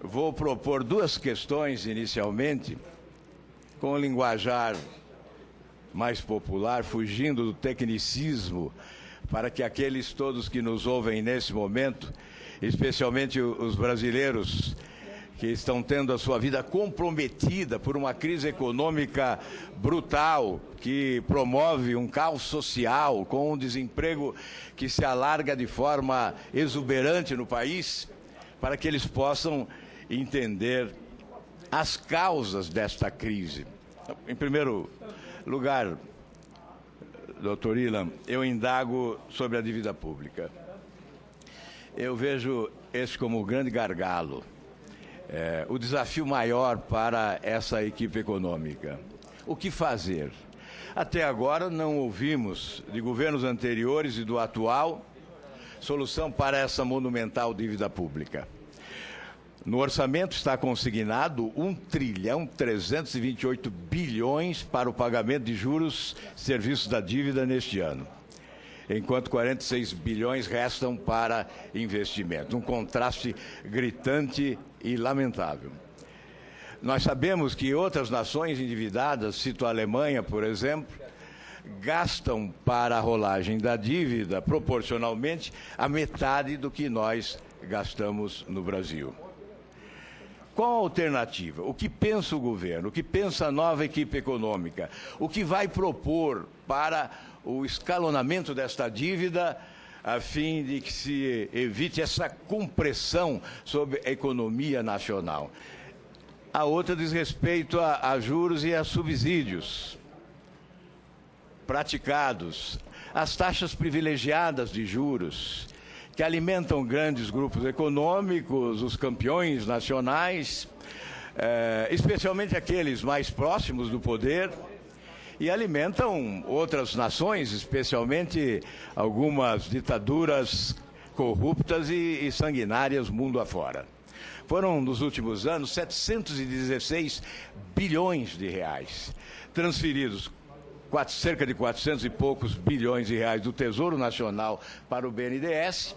Vou propor duas questões inicialmente, com o linguajar mais popular, fugindo do tecnicismo, para que aqueles todos que nos ouvem nesse momento, especialmente os brasileiros que estão tendo a sua vida comprometida por uma crise econômica brutal, que promove um caos social, com um desemprego que se alarga de forma exuberante no país, para que eles possam entender as causas desta crise. Em primeiro lugar, doutor Ilan, eu indago sobre a dívida pública. Eu vejo esse como o grande gargalo, o desafio maior para essa equipe econômica. O que fazer? Até agora não ouvimos de governos anteriores e do atual solução para essa monumental dívida pública. No orçamento está consignado 1,328 trilhões para o pagamento de juros e serviços da dívida neste ano, enquanto 46 bilhões restam para investimento. Um contraste gritante e lamentável. Nós sabemos que outras nações endividadas, cito a Alemanha, por exemplo, gastam para a rolagem da dívida proporcionalmente a metade do que nós gastamos no Brasil. Qual a alternativa? O que pensa o governo? O que pensa a nova equipe econômica? O que vai propor para o escalonamento desta dívida, a fim de que se evite essa compressão sobre a economia nacional? A outra diz respeito a juros e a subsídios praticados, as taxas privilegiadas de juros, que alimentam grandes grupos econômicos, os campeões nacionais, especialmente aqueles mais próximos do poder, e alimentam outras nações, especialmente algumas ditaduras corruptas e sanguinárias mundo afora. Foram, nos últimos anos, 716 bilhões de reais transferidos, cerca de 400 e poucos bilhões de reais do Tesouro Nacional para o BNDES,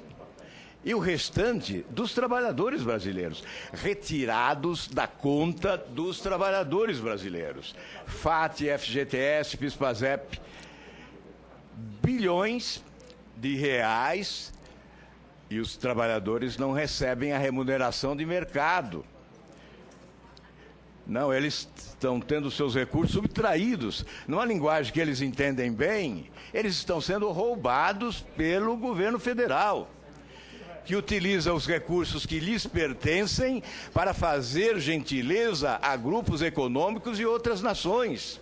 e o restante dos trabalhadores brasileiros, retirados da conta dos trabalhadores brasileiros. FAT, FGTS, PIS/PASEP, bilhões de reais, e os trabalhadores não recebem a remuneração de mercado. Não, eles estão tendo seus recursos subtraídos. Numa linguagem que eles entendem bem, eles estão sendo roubados pelo governo federal, que utiliza os recursos que lhes pertencem para fazer gentileza a grupos econômicos e outras nações.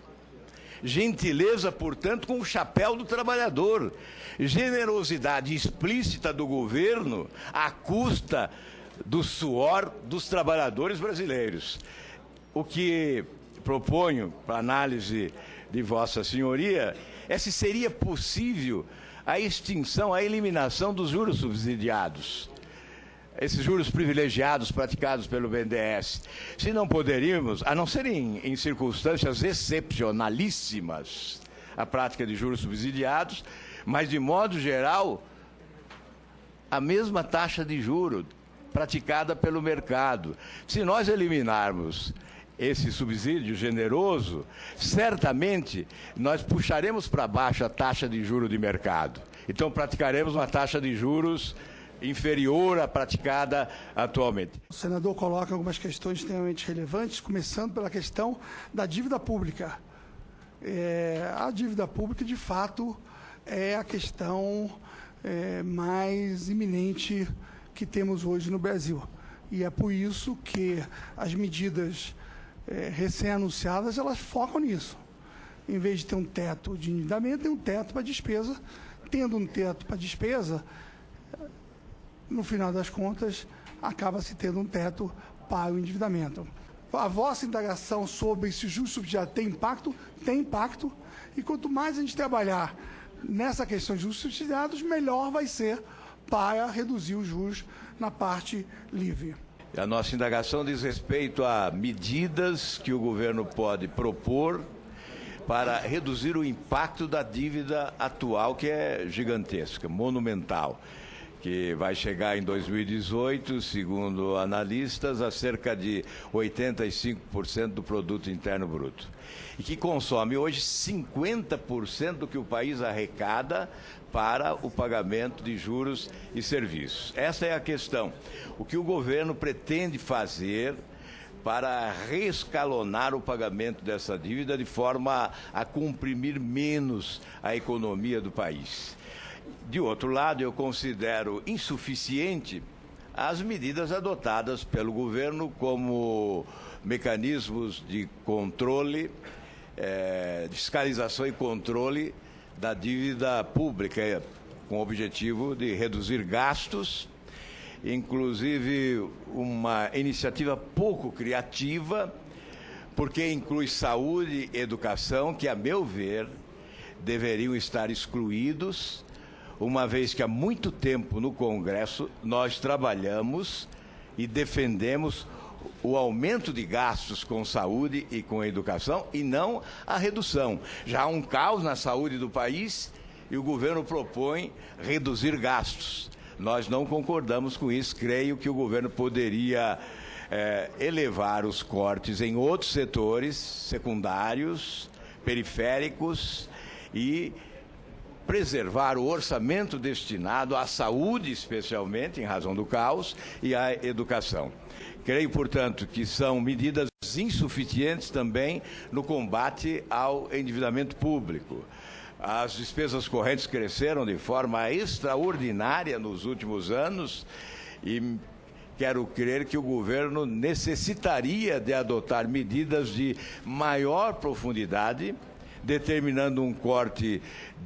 Gentileza, portanto, com o chapéu do trabalhador. Generosidade explícita do governo à custa do suor dos trabalhadores brasileiros. O que proponho para análise de Vossa Senhoria é se seria possível a extinção, a eliminação dos juros subsidiados, esses juros privilegiados praticados pelo BNDES. Se não poderíamos, a não ser em circunstâncias excepcionalíssimas, a prática de juros subsidiados, mas de modo geral, a mesma taxa de juros praticada pelo mercado. Se nós eliminarmos esse subsídio generoso, certamente nós puxaremos para baixo a taxa de juros de mercado. Então praticaremos uma taxa de juros inferior à praticada atualmente. O senador coloca algumas questões extremamente relevantes, começando pela questão da dívida pública. A dívida pública, de fato, é a questão mais iminente que temos hoje no Brasil. E é por isso que as medidas recém-anunciadas, elas focam nisso. Em vez de ter um teto de endividamento, tem um teto para despesa. Tendo um teto para despesa, no final das contas, acaba-se tendo um teto para o endividamento. A vossa indagação sobre se juros subsidiados tem impacto, e quanto mais a gente trabalhar nessa questão de juros subsidiados, melhor vai ser para reduzir os juros na parte livre. A nossa indagação diz respeito a medidas que o governo pode propor para reduzir o impacto da dívida atual, que é gigantesca, monumental, que vai chegar em 2018, segundo analistas, a cerca de 85% do produto interno bruto. E que consome hoje 50% do que o país arrecada para o pagamento de juros e serviços. Essa é a questão. O que o governo pretende fazer para reescalonar o pagamento dessa dívida de forma a comprimir menos a economia do país. De outro lado, eu considero insuficiente as medidas adotadas pelo governo como mecanismos de controle, fiscalização e controle da dívida pública, com o objetivo de reduzir gastos, inclusive uma iniciativa pouco criativa, porque inclui saúde e educação, que, a meu ver, deveriam estar excluídos, uma vez que há muito tempo no Congresso nós trabalhamos e defendemos o aumento de gastos com saúde e com educação e não a redução. Já há um caos na saúde do país e o governo propõe reduzir gastos. Nós não concordamos com isso. Creio que o governo poderia elevar os cortes em outros setores secundários, periféricos e preservar o orçamento destinado à saúde, especialmente, em razão do caos, e à educação. Creio, portanto, que são medidas insuficientes também no combate ao endividamento público. As despesas correntes cresceram de forma extraordinária nos últimos anos e quero crer que o governo necessitaria de adotar medidas de maior profundidade, determinando um corte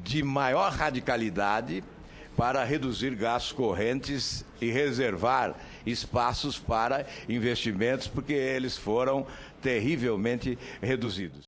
de maior radicalidade para reduzir gastos correntes e reservar espaços para investimentos, porque eles foram terrivelmente reduzidos.